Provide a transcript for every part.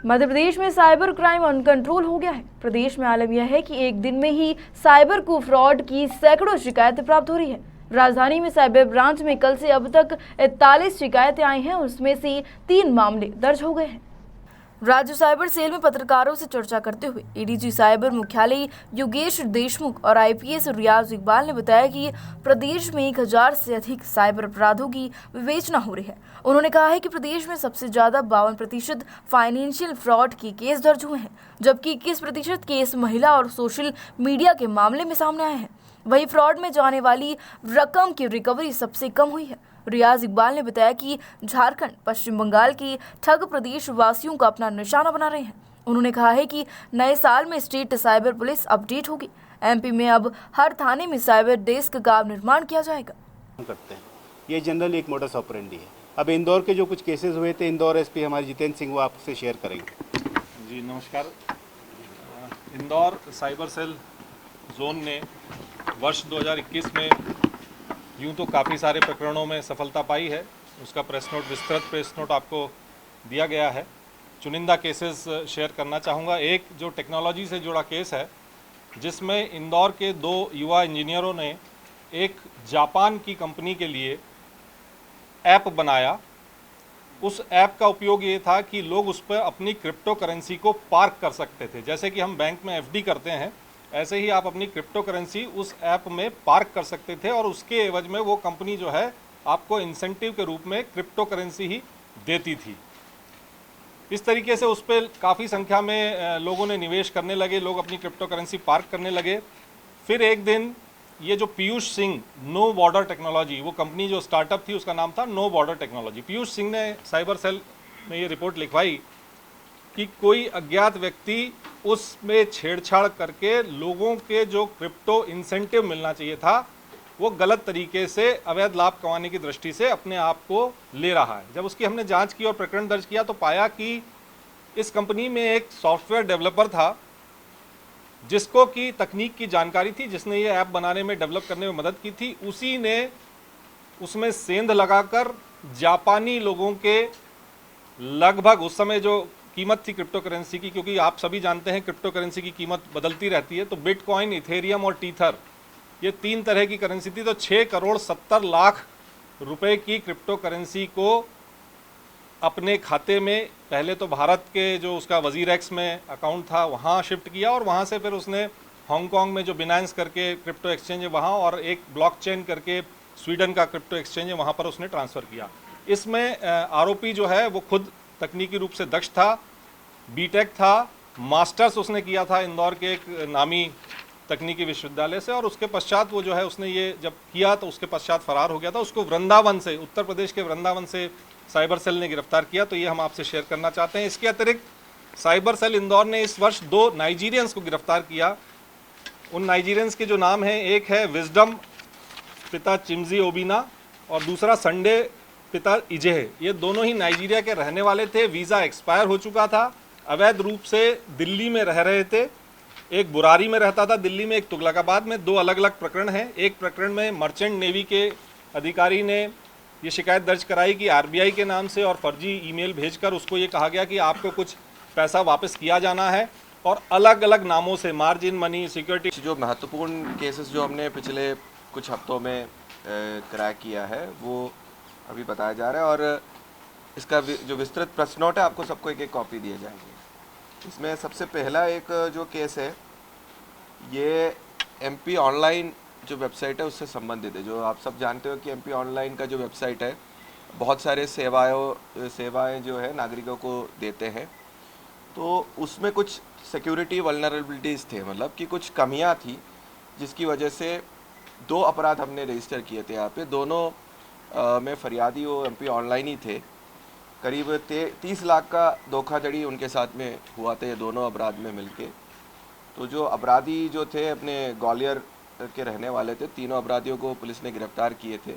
मध्य प्रदेश में cyber crime uncontrol हो गया है। प्रदेश में आलम यह है कि एक दिन में ही साइबर को फ्रॉड की सैकड़ों शिकायतें प्राप्त हो रही है। राजधानी में साइबर ब्रांच में कल से अब तक 41 शिकायतें आई हैं, उसमें से 3 मामले दर्ज हो गए हैं। राज्य साइबर सेल में पत्रकारों से चर्चा करते हुए एडीजी साइबर मुख्यालय योगेश देशमुख और आईपीएस रियाज इकबाल ने बताया कि प्रदेश में 1000 से अधिक साइबर अपराधों की विवेचना हो रही है। उन्होंने कहा है कि प्रदेश में सबसे ज्यादा 52% फाइनेंशियल फ्रॉड के केस दर्ज हुए हैं, जबकि 21% केस महिला और सोशल मीडिया के मामले में सामने आए हैं। वहीं फ्रॉड में जाने वाली रकम की रिकवरी सबसे कम हुई है। रियाज इकबाल ने बताया कि झारखंड, पश्चिम बंगाल की ठग प्रदेश वासियों का अपना निशाना बना रहे हैं। उन्होंने कहा है कि नए साल में स्टेट साइबर पुलिस अपडेट होगी। एमपी में अब हर थाने में साइबर डेस्क का निर्माण किया जाएगा। करते हैं, ये जनरल एक मोडस ऑपरेंडी है। अब इंदौर के जो कुछ केसेस हुए थे, इंदौर एसपी हमारे जितेंद्र सिंह वो आपसे शेयर करेंगे। जी नमस्कार। इंदौर साइबर सेल जोन ने वर्ष 2021 में यूँ तो काफ़ी सारे प्रकरणों में सफलता पाई है। उसका प्रेस नोट, विस्तृत प्रेस नोट आपको दिया गया है। चुनिंदा केसेस शेयर करना चाहूँगा। एक जो टेक्नोलॉजी से जुड़ा केस है, जिसमें इंदौर के 2 युवा इंजीनियरों ने एक जापान की कंपनी के लिए ऐप बनाया। उस ऐप का उपयोग ये था कि लोग उस पर अपनी क्रिप्टो करेंसी को पार्क कर सकते थे। जैसे कि हम बैंक में एफडी करते हैं, ऐसे ही आप अपनी क्रिप्टो करेंसी उस ऐप में पार्क कर सकते थे और उसके एवज में वो कंपनी जो है आपको इंसेंटिव के रूप में क्रिप्टो करेंसी ही देती थी। इस तरीके से उस पर काफ़ी संख्या में लोगों ने निवेश करने लगे, लोग अपनी क्रिप्टो करेंसी पार्क करने लगे। फिर एक दिन ये जो Piyush Singh, no border technology, वो कंपनी जो स्टार्टअप थी उसका नाम था no border technology. Piyush Singh ने साइबर सेल में ये रिपोर्ट लिखवाई कि कोई अज्ञात व्यक्ति उसमें छेड़छाड़ करके लोगों के जो क्रिप्टो इंसेंटिव मिलना चाहिए था वो गलत तरीके से अवैध लाभ कमाने की दृष्टि से अपने आप को ले रहा है। जब उसकी हमने जांच की और प्रकरण दर्ज किया तो पाया कि इस कंपनी में एक सॉफ्टवेयर डेवलपर था जिसको की तकनीक की जानकारी थी, जिसने ये ऐप बनाने में, डेवलप करने में मदद की थी। उसी ने उसमें सेंध लगाकर जापानी लोगों के लगभग उस समय जो कीमत थी क्रिप्टो करेंसी की, क्योंकि आप सभी जानते हैं क्रिप्टो करेंसी की कीमत बदलती रहती है, तो बिटकॉइन, इथेरियम और टीथर, ये 3 तरह की करेंसी थी। तो 6 करोड़ 70 लाख रुपए की क्रिप्टो करेंसी को अपने खाते में पहले तो भारत के जो उसका वजीर एक्स में अकाउंट था वहाँ शिफ्ट किया और वहाँ से फिर उसने हांगकांग में जो बिनांस करके क्रिप्टो एक्सचेंज है वहाँ, और एक ब्लॉकचेन करके स्वीडन का क्रिप्टो एक्सचेंज है वहाँ पर उसने ट्रांसफ़र किया। इसमें आरोपी जो है वो खुद तकनीकी रूप से दक्ष था, बीटेक था, मास्टर्स उसने किया था इंदौर के एक नामी तकनीकी विश्वविद्यालय से, और उसके पश्चात वो जो है उसने ये जब किया तो उसके पश्चात फरार हो गया था। उसको वृंदावन से, उत्तर प्रदेश के वृंदावन से साइबर सेल ने गिरफ्तार किया। तो ये हम आपसे शेयर करना चाहते हैं। इसके अतिरिक्त साइबर सेल इंदौर ने इस वर्ष 2 नाइजीरियंस को गिरफ्तार किया। उन नाइजीरियंस के जो नाम हैं, एक है विजडम पिता चिमजी ओबिना और दूसरा संडे पिता इजेह। ये दोनों ही नाइजीरिया के रहने वाले थे। वीज़ा एक्सपायर हो चुका था, अवैध रूप से दिल्ली में रह रहे थे। एक बुरारी में रहता था दिल्ली में, एक तुगलकाबाद में। 2 अलग अलग प्रकरण हैं। एक प्रकरण में मर्चेंट नेवी के अधिकारी ने ये शिकायत दर्ज कराई कि आरबीआई के नाम से और फर्जी ईमेल भेजकर उसको ये कहा गया कि आपको कुछ पैसा वापस किया जाना है, और अलग अलग नामों से मार्जिन मनी, सिक्योरिटी। जो महत्वपूर्ण केसेस जो हमने पिछले कुछ हफ्तों में क्रैक किया है वो अभी बताया जा रहा है, और इसका जो विस्तृत प्रेस नोट है आपको सबको एक कॉपी दिए जाएंगे। इसमें सबसे पहला एक जो केस है ये एमपी ऑनलाइन जो वेबसाइट है उससे संबंधित है। जो आप सब जानते हो कि एमपी ऑनलाइन का जो वेबसाइट है बहुत सारे सेवाएं जो है नागरिकों को देते हैं, तो उसमें कुछ सिक्योरिटी वल्नरेबिलिटीज़ थे, मतलब कि कुछ कमियां थी, जिसकी वजह से 2 अपराध हमने रजिस्टर किए थे यहाँ पे। दोनों में फरियादी वो एमपी ऑनलाइन ही थे। करीब 30 लाख का धोखाधड़ी उनके साथ में हुआ था, ये दोनों अपराध में मिलके। तो जो अपराधी जो थे अपने ग्वालियर के रहने वाले थे, तीनों अपराधियों को पुलिस ने गिरफ्तार किए थे।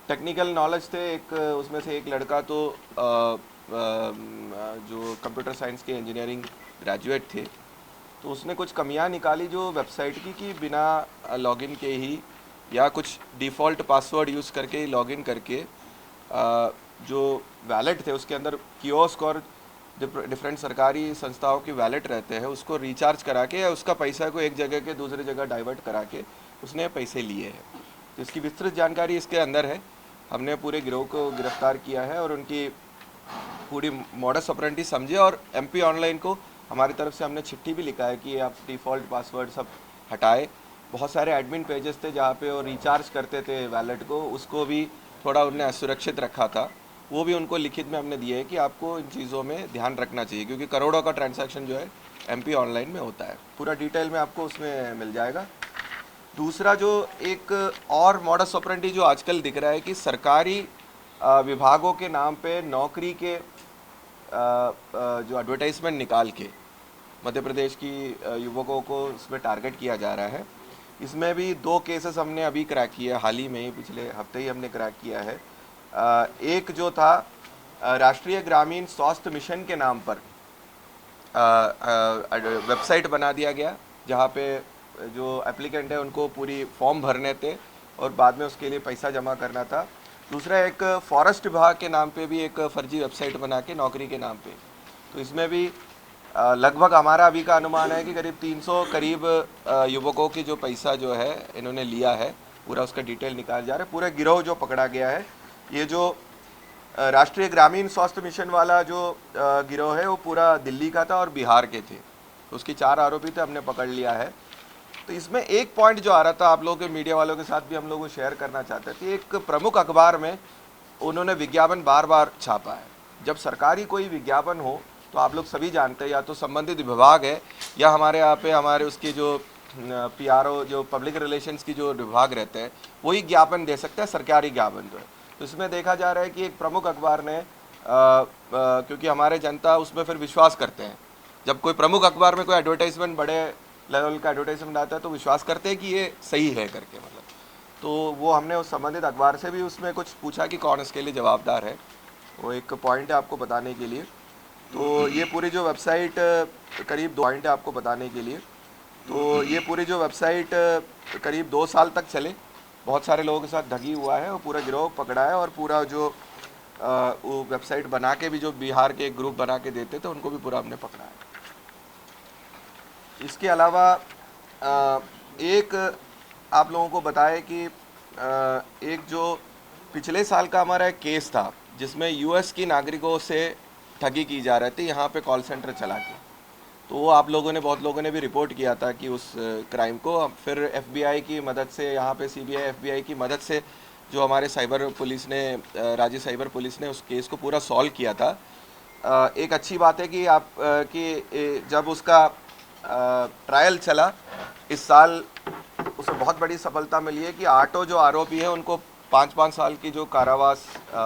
टेक्निकल नॉलेज थे, एक उसमें से एक लड़का तो जो कंप्यूटर साइंस के इंजीनियरिंग ग्रेजुएट थे, तो उसने कुछ कमियां निकाली जो वेबसाइट की कि बिना लॉगिन के ही या कुछ डिफ़ॉल्ट पासवर्ड यूज़ करके ही लॉगिन करके जो वैलेट थे उसके अंदर कियोस्क और डिफरेंट सरकारी संस्थाओं की वैलेट रहते हैं उसको रिचार्ज करा के या उसका पैसा को एक जगह के दूसरी जगह डाइवर्ट करा के उसने पैसे लिए हैं। तो इसकी विस्तृत जानकारी इसके अंदर है। हमने पूरे गिरोह को गिरफ्तार किया है और उनकी पूरी मॉडस ऑपरेंडी समझे, और MP ऑनलाइन को हमारी तरफ से हमने चिट्ठी भी लिखा है कि आप डिफ़ॉल्ट पासवर्ड सब हटाए। बहुत सारे एडमिन पेजेस थे जहाँ पे वो रिचार्ज करते थे वैलेट को, उसको भी थोड़ा उनने असुरक्षित रखा था, वो भी उनको लिखित में हमने दिए है कि आपको इन चीज़ों में ध्यान रखना चाहिए क्योंकि करोड़ों का ट्रांजैक्शन जो है MP ऑनलाइन में होता है। पूरा डिटेल में आपको उसमें मिल जाएगा। दूसरा जो एक और मॉडस ऑपरेंडी जो आजकल दिख रहा है कि सरकारी विभागों के नाम पे नौकरी के जो एडवर्टाइजमेंट निकाल के मध्य प्रदेश की युवकों को उसमें टारगेट किया जा रहा है। इसमें भी 2 केसेस हमने अभी क्रैक किए, हाल ही में ही पिछले हफ्ते ही हमने क्रैक किया है। एक जो था राष्ट्रीय ग्रामीण स्वास्थ्य मिशन के नाम पर वेबसाइट बना दिया गया जहाँ पे जो एप्लीकेंट है उनको पूरी फॉर्म भरने थे और बाद में उसके लिए पैसा जमा करना था। दूसरा एक फॉरेस्ट विभाग के नाम पे भी एक फर्जी वेबसाइट बना के नौकरी के नाम पे, तो इसमें भी लगभग हमारा अभी का अनुमान है कि करीब 300 करीब युवकों की जो पैसा जो है इन्होंने लिया है, पूरा उसका डिटेल निकाल जा रहा है। पूरा गिरोह जो पकड़ा गया है, ये जो राष्ट्रीय ग्रामीण स्वास्थ्य मिशन वाला जो गिरोह है वो पूरा दिल्ली का था और बिहार के थे, तो उसकी 4 आरोपी थे, हमने पकड़ लिया है। तो इसमें एक पॉइंट जो आ रहा था आप लोगों के मीडिया वालों के साथ भी हम लोग को शेयर करना चाहते थे। एक प्रमुख अखबार में उन्होंने विज्ञापन बार बार छापा है। जब सरकारी कोई विज्ञापन हो तो आप लोग सभी जानते हैं या तो संबंधित विभाग है या हमारे यहाँ पे हमारे उसके जो PRO जो पब्लिक रिलेशंस की जो विभाग रहते हैं वही ज्ञापन दे सकते हैं, सरकारी ज्ञापन जो है। तो इसमें देखा जा रहा है कि एक प्रमुख अखबार ने क्योंकि हमारे जनता उसमें फिर विश्वास करते हैं, जब कोई प्रमुख अखबार में कोई एडवर्टाइजमेंट बड़े लेवल का एडवर्टाइजमेंट आता है तो विश्वास करते हैं कि ये सही है करके, मतलब तो वो हमने उस संबंधित अखबार से भी उसमें कुछ पूछा कि कौन इसके लिए जवाबदार है, वो एक पॉइंट है आपको बताने के लिए। तो ये पूरी जो वेबसाइट करीब 2 पॉइंट है आपको बताने के लिए। तो ये पूरी जो वेबसाइट करीब 2 साल तक चले, बहुत सारे लोगों के साथ ठगी हुआ है और पूरा गिरोह पकड़ा है और पूरा जो वो वेबसाइट बना के भी जो बिहार के एक ग्रुप बना के देते थे उनको भी पूरा हमने पकड़ा है। इसके अलावा एक आप लोगों को बताएं कि एक जो पिछले साल का हमारा एक केस था जिसमें US की नागरिकों से ठगी की जा रही थी यहाँ पे कॉल सेंटर चला के, तो वो आप लोगों ने बहुत लोगों ने भी रिपोर्ट किया था कि उस क्राइम को फिर FBI की मदद से, यहाँ पे CBI FBI की मदद से जो हमारे साइबर पुलिस ने राज्य साइबर पुलिस ने उस केस को पूरा सॉल्व किया था। एक अच्छी बात है कि आप कि जब उसका ट्रायल चला इस साल, उसमें बहुत बड़ी सफलता मिली है कि 8 जो आरोपी है उनको 5-5 साल की जो कारावास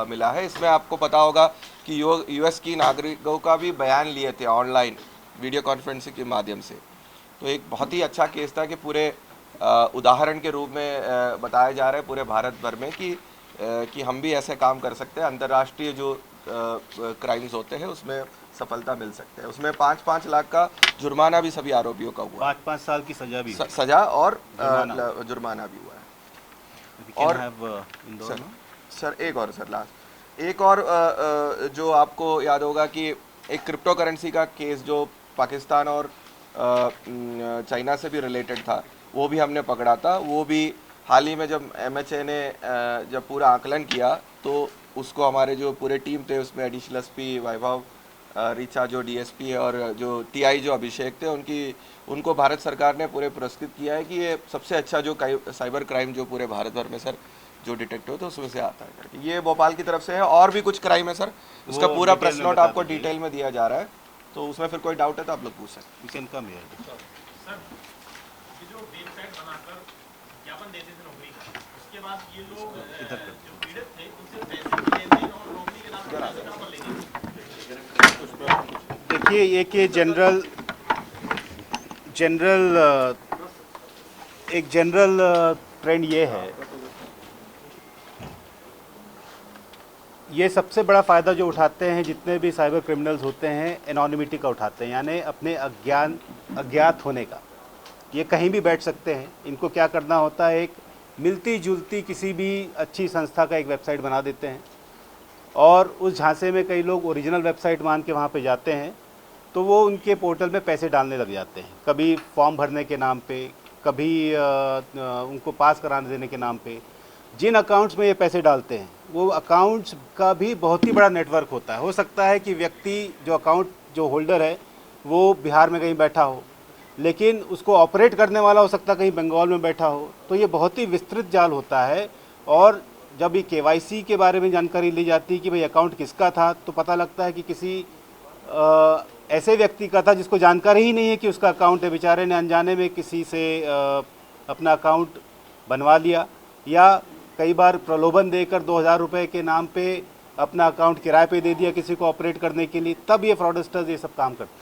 मिला है। इसमें आपको पता होगा कि US की नागरिकों का भी बयान लिए थे ऑनलाइन वीडियो कॉन्फ्रेंसिंग के माध्यम से, तो एक बहुत ही अच्छा केस था कि पूरे उदाहरण के रूप में बताया जा रहा है पूरे भारत भर में कि हम भी ऐसे काम कर सकते हैं, अंतर्राष्ट्रीय जो क्राइम्स होते हैं उसमें सफलता मिल सकते हैं। उसमें 5-5 लाख का जुर्माना भी सभी आरोपियों का हुआ, 5-5 साल की सजा भी सजा और जुर्माना भी हुआ है। और सर एक और सर लास्ट एक और जो आपको याद होगा कि एक क्रिप्टो करेंसी का केस जो पाकिस्तान और चाइना से भी रिलेटेड था, वो भी हमने पकड़ा था। वो भी हाल ही में जब MHA ने जब पूरा आकलन किया तो उसको हमारे जो पूरे टीम थे उसमें एडिशनल SP वैभव, रीचा जो DSP है और जो TI जो अभिषेक थे, उनको भारत सरकार ने पूरे पुरस्कृत किया है कि ये सबसे अच्छा जो साइबर क्राइम जो पूरे भारत भर में सर जो डिटेक्ट हो तो उसमें से आता है करके। ये भोपाल की तरफ से है। और भी कुछ क्राइम है सर, उसका पूरा प्रेस नोट आपको डिटेल में दिया जा रहा है, तो उसमें फिर कोई डाउट है तो आप लोग पूछ सकते हैं। देखिए ये जनरल ट्रेंड ये है, ये सबसे बड़ा फ़ायदा जो उठाते हैं जितने भी साइबर क्रिमिनल्स होते हैं एनोनिमिटी का उठाते हैं, यानी अपने अज्ञात होने का। ये कहीं भी बैठ सकते हैं। इनको क्या करना होता है, एक मिलती जुलती किसी भी अच्छी संस्था का एक वेबसाइट बना देते हैं और उस झांसे में कई लोग ओरिजिनल वेबसाइट मान के वहाँ पे जाते हैं, तो वो उनके पोर्टल में पैसे डालने लग जाते हैं, कभी फॉर्म भरने के नाम पे, कभी उनको पास कराने देने के नाम पे। जिन अकाउंट्स में ये पैसे डालते हैं वो अकाउंट्स का भी बहुत ही बड़ा नेटवर्क होता है। हो सकता है कि व्यक्ति जो अकाउंट जो होल्डर है वो बिहार में कहीं बैठा हो, लेकिन उसको ऑपरेट करने वाला हो सकता है कहीं बंगाल में बैठा हो। तो ये बहुत ही विस्तृत जाल होता है। और जब ये KYC के बारे में जानकारी ली जाती है कि भाई अकाउंट किसका था, तो पता लगता है कि किसी ऐसे व्यक्ति का था जिसको जानकारी ही नहीं है कि उसका अकाउंट है। बेचारे ने अनजाने में किसी से अपना अकाउंट बनवा लिया, या कई बार प्रलोभन देकर 2000 रुपये के नाम पे अपना अकाउंट किराए पे दे दिया किसी को ऑपरेट करने के लिए। तब ये फ्रॉडस्टर्स ये सब काम करते हैं।